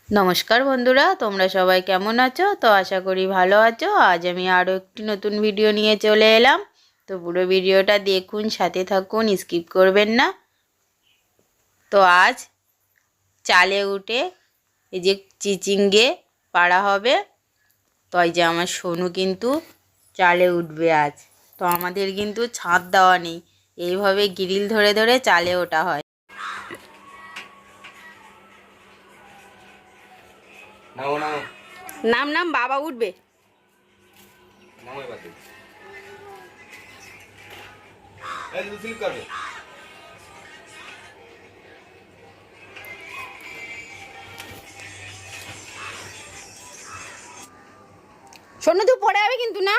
নমস্কার বন্ধুরা, তোমরা সবাই কেমন আছো? তো আশা করি ভালো আছো। আজ আমি আরও একটি নতুন ভিডিও নিয়ে চলে এলাম। তো পুরো ভিডিওটা দেখুন, সাথে থাকুন, স্কিপ করবেন না। তো আজ চালে উঠে এই যে চিচিঙ্গে পাড়া হবে। তো এই যে আমার সোনু কিন্তু চালে উঠবে আজ। তো আমাদের কিন্তু ছাদ দেওয়া নেই, এইভাবে গ্রিল ধরে ধরে চালে ওঠা হয়। নাম নাম বাবা উঠবে। শোনো, তুই পড়ে যাবে কিন্তু। না,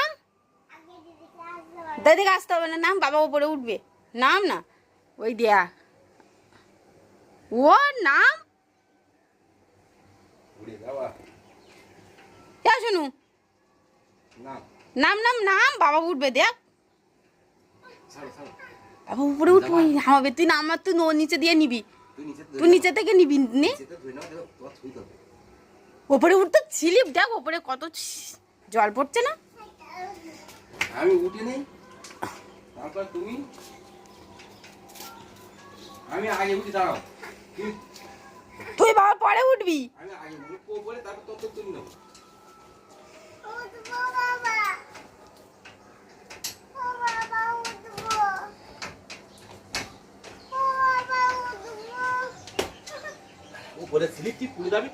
দাদিকে আসতে হবে না, নাম, বাবা উপরে উঠবে। নাম না, ওই দেয়া ও নাম। শোনু, নাম নাম নাম, বাবা উঠবে। দেখ, বাবা উপরে উঠবো হবে। তুই নাম, তুই নিচে দিয়ে নিবি, তুই নিচে থেকে নিবি। নে, ওপরে উঠতে ছিলিপ। দেখ ওপরে কত জল পড়ছে না। আমি উঠে নেই, তারপর তুমি। আমি আগে উঠি, দাঁড়াও। তুই বাবা পরে উঠবি। আমি আগে উঠবো বলে তারপর তত তুমি নাও। উপরে স্লিপ কি খুলে যাবে?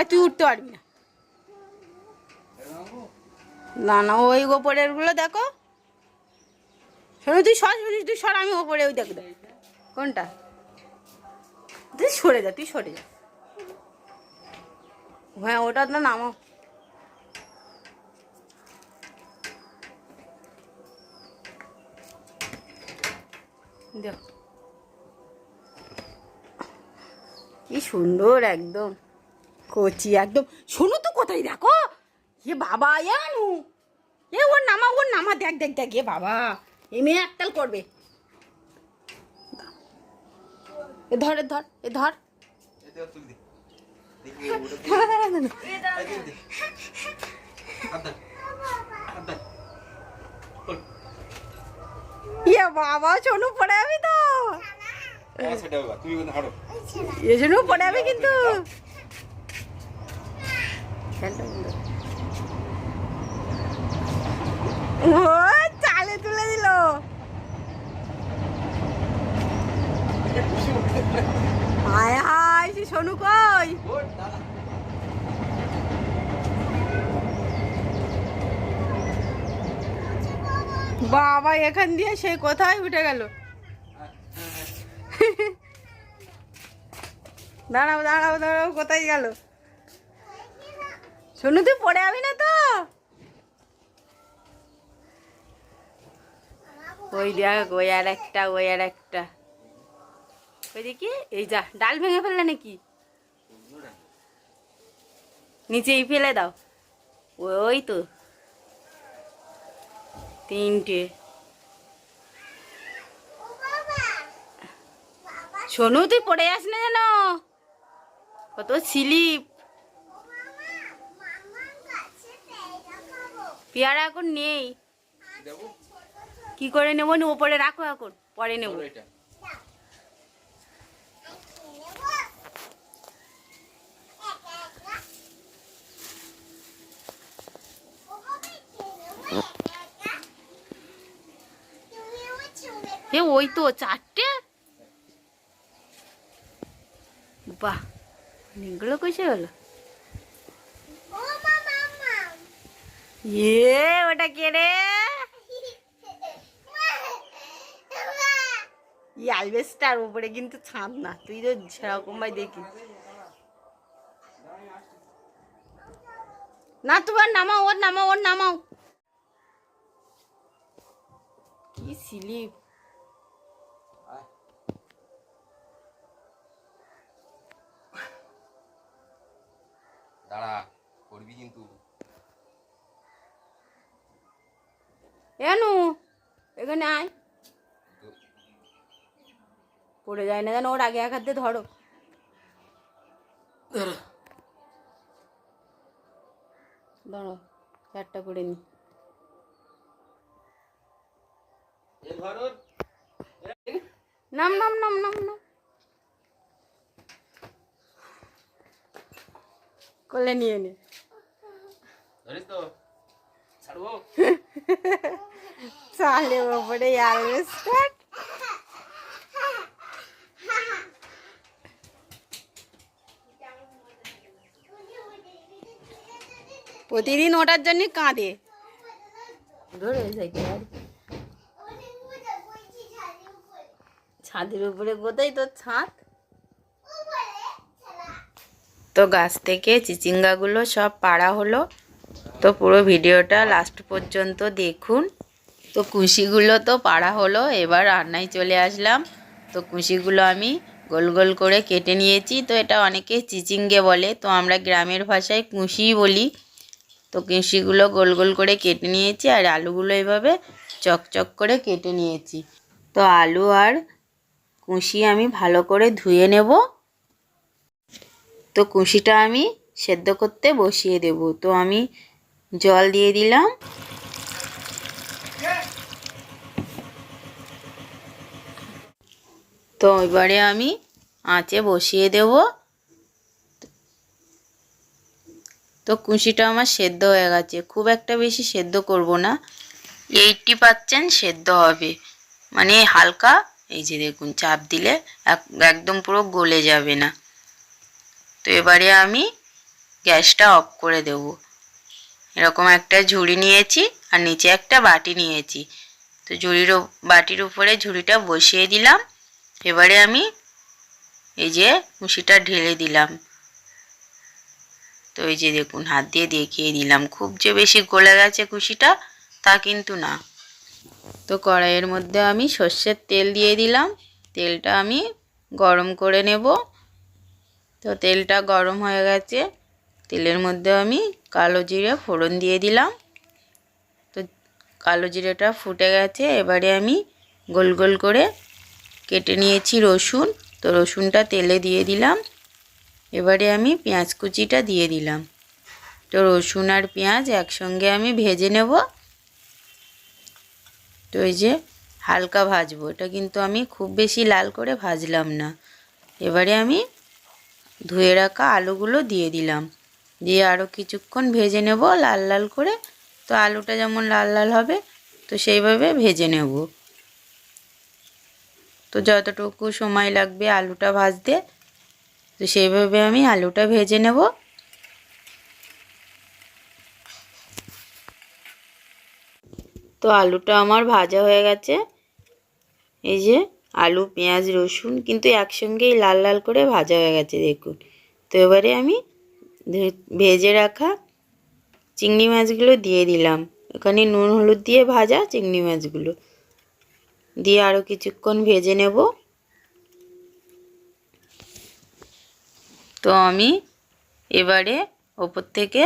তুই উঠতে পারবি না। না না, ওই ওপরের গুলো দেখো। শোনো, তুই সর, শুনিস, তুই সর, আমি ওপরে ওই দেখ। কোনটা? তুই সরে যা, তুই সরে যা। হ্যাঁ, ওটা তো নামো। দেখ কি সুন্দর, একদম কচি একদম। শোনো তো কোথায়, দেখো। এ বাবা, জানু, এ ওর নামা, ওর নামা। দেখ দেখ দেখ, এ বাবা, এ মেয়ে একতাল করবে। এ ধর, এ ধর, এ ধর। ইয়ে বাবা, সোনু পড়ে যাবি তো। এ সোনু পড়ে যাবি কিন্তু। ও চালে তুলে দিল। হায় হায়, সে সোনু কই? বাবা, এখান দিয়ে সেই কোথায় উঠে গেল। দাঁড়াও দাঁড়াও দাঁড়াও, কোথায় গেল? সোনু, তুই পড়ে যাবি না তো? ওই দেখ, ওই আর একটা, ওই আর একটা। ওই দেখি, এই যা, ডাল ভেঙে ফেললে নাকি? নিচেই ফেলে দাও। ওই তো তিনটে। শোনো, তুই পড়ে যাস না যেন। কত স্লিপ। পেয়ারা এখন নেই, কি করে নেবো? ওপরে রাখো, এখন পরে নেবো। এ ওই তো চারটে। বাহ, অনেকগুলো কইসে গেল। ইয়ে, ওটা কে রে? অ্যালবেস্টার উপরে কিন্তু ছাদ না, তুই তো সেরকম ভাই দেখি না। তুমি আর নামাও, ওর নামাও, ওর নামাও। কি স্লিপ। দাঁড়া, করবি কিন্তু। এনু এখানে আয়, পড়ে যায় না যেন, ওর আগে এক হাত দিয়ে ধরো। ধরো, চারটা করে নি। নাম নাম নাম নাম নাম কোলে নিয়ে নে। ধরিস তো, ছাড়বো। साले बड़े यार स्टार्ट। প্রতিদিন ওটার জন্য কাঁদে। ধরে ছাদের উপরে কোথায় তোর ছাদ? তো গাছ থেকে চিচিঙ্গাগুলো সব পাড়া হলো। তো পুরো ভিডিওটা লাস্ট পর্যন্ত দেখুন। তো কুশিগুলো তো পাড়া হলো, এবার রান্নায় চলে আসলাম। তো কুশিগুলো আমি গোল গোল করে কেটে নিয়েছি। তো এটা অনেকে চিচিঙ্গে বলে, তো আমরা গ্রামের ভাষায় কুশিই বলি। তো কুশিগুলো গোল গোল করে কেটে নিয়েছি, আর আলুগুলো এভাবে চকচক করে কেটে নিয়েছি। তো আলু আর কুশি আমি ভালো করে ধুয়ে নেব। তো কুশিটা আমি সেদ্ধ করতে বসিয়ে দেব। তো আমি জল দিয়ে দিলাম। তো এবারে আমি আঁচে বসিয়ে দেব। তো কুশিটা আমার সেদ্ধ হয়ে গেছে, খুব একটা বেশি সেদ্ধ করব না, 80% সেদ্ধ হবে, মানে হালকা। এই যে দেখুন, চাপ দিলে একদম পুরো গলে যাবে না। তো এবারে আমি গ্যাসটা অফ করে দেব। এরকম একটা ঝুড়ি নিয়েছি আর নিচে একটা বাটি নিয়েছি। তো বাটির উপরে ঝুড়িটা বসিয়ে দিলাম। এবারে আমি এই যে কুশিটা ঢেলে দিলাম। তো এই যে দেখুন, হাত দিয়ে দেখিয়ে দিলাম, খুব যে বেশি গলে গেছে কুশিটা তা কিন্তু না। তো কড়াইয়ের মধ্যে আমি সর্ষের তেল দিয়ে দিলাম। তেলটা আমি গরম করে নেব। তো তেলটা গরম হয়ে গেছে, তেলের মধ্যে আমি কালো জিরে ফোড়ন দিয়ে দিলাম। তো কালো জিরেটা ফুটে গেছে, এবারে আমি গোল গোল করে কেটে নিয়েছি রসুন। তো রসুনটা তেলে দিয়ে দিলাম। এবারে আমি পেঁয়াজ কুচিটা দিয়ে দিলাম। তো রসুন আর পেঁয়াজ একসঙ্গে আমি ভেজে নেব। তো এই যে হালকা ভাজবো, এটা কিন্তু আমি খুব বেশি লাল করে ভাজলাম না। এবারে আমি ধুয়ে রাখা আলুগুলো দিয়ে দিলাম, দিয়ে আরও কিছুক্ষণ ভেজে নেব লাল লাল করে। তো আলুটা যেমন লাল লাল হবে তো সেইভাবে ভেজে নেব। তো যতটুকু সময় লাগবে আলুটা ভাজতে, তো সেইভাবে আমি আলুটা ভেজে নেব। তো আলুটা আমার ভাজা হয়ে গেছে। এই যে আলু পেঁয়াজ রসুন কিন্তু একসঙ্গেই লাল লাল করে ভাজা হয়ে গেছে দেখুন। তো এবারে আমি ভেজে রাখা চিংড়ি মাছগুলো দিয়ে দিলাম। এখানে নুন হলুদ দিয়ে ভাজা চিংড়ি মাছগুলো দিয়ে আরও কিছুক্ষণ ভেজে নেব। তো আমি এবারে ওপর থেকে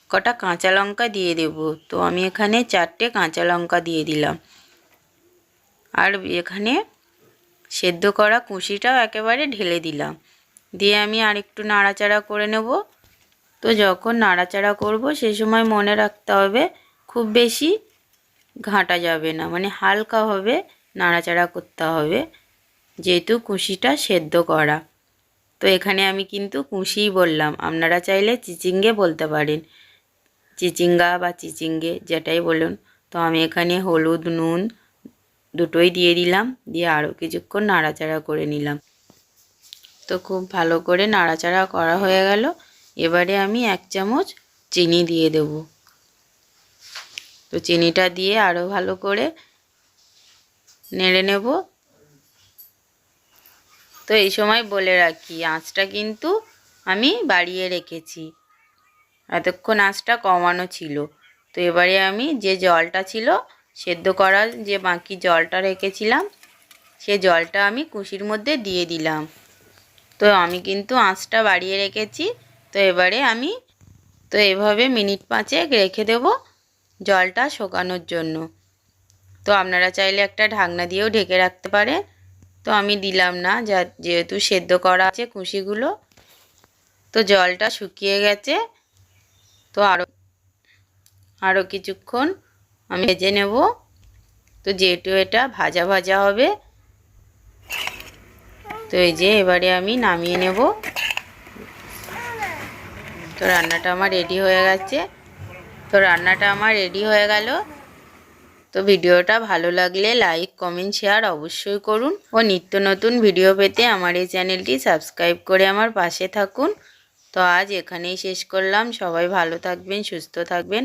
কটা কাঁচা লঙ্কা দিয়ে দেব। তো আমি এখানে 4টে কাঁচা লঙ্কা দিয়ে দিলাম। আর এখানে সেদ্ধ করা কুশিটাও একেবারে ঢেলে দিলাম, দিয়ে আমি আরেকটু নাড়াচাড়া করে নেব। তো যখন নাড়াচাড়া করব সেই সময় মনে রাখতে হবে খুব বেশি ঘাঁটা যাবে না, মানে হালকাভাবে নাড়াচাড়া করতে হবে, যেহেতু কুশিটা সেদ্ধ করা। তো এখানে আমি কিন্তু কুশিই বললাম, আপনারা চাইলে চিচিঙ্গে বলতে পারেন, চিচিঙ্গা বা চিচিঙ্গে যেটাই বলুন। তো আমি এখানে হলুদ নুন দুটোই দিয়ে দিলাম, দিয়ে আরও কিছুক্ষণ নাড়াচাড়া করে নিলাম। তো খুব ভালো করে নাড়াচাড়া করা হয়ে গেল। এবারে আমি 1 চামচ চিনি দিয়ে দেব। তো চিনিটা দিয়ে আরও ভালো করে নেড়ে নেব। তো এই সময় বলে রাখি, আঁচটা কিন্তু আমি বাড়িয়ে রেখেছি, এতক্ষণ আঁচটা কমানো ছিল। তো এবারে আমি যে জলটা ছিল সেদ্ধ করার, যে বাকি জলটা রেখেছিলাম, সে জলটা আমি কুশির মধ্যে দিয়ে দিলাম। তো আমি কিন্তু আঁচটা বাড়িয়ে রেখেছি। তো এবারে আমি তো এভাবে মিনিট 5 রেখে দেব জলটা শুকানোর জন্য। তো আপনারা চাইলে একটা ঢাকনা দিয়েও ঢেকে রাখতে পারেন। তো আমি দিলাম না, যেহেতু সেদ্ধ করা আছে কুশিগুলো। তো জলটা শুকিয়ে গেছে। তো আরও কিছুক্ষণ আমি ভেজে নেব। তো যেহেতু এটা ভাজা ভাজা হবে, তো এই যে এবারে আমি নামিয়ে নেব। তো রান্নাটা আমার রেডি হয়ে গেছে। তো রান্নাটা আমার রেডি হয়ে গেল। তো ভিডিওটা ভালো লাগলে লাইক কমেন্ট শেয়ার অবশ্যই করুন। ও নিত্য নতুন ভিডিও পেতে আমার এই চ্যানেলটি সাবস্ক্রাইব করে আমার পাশে থাকুন। তো আজ এখানেই শেষ করলাম। সবাই ভালো থাকবেন, সুস্থ থাকবেন।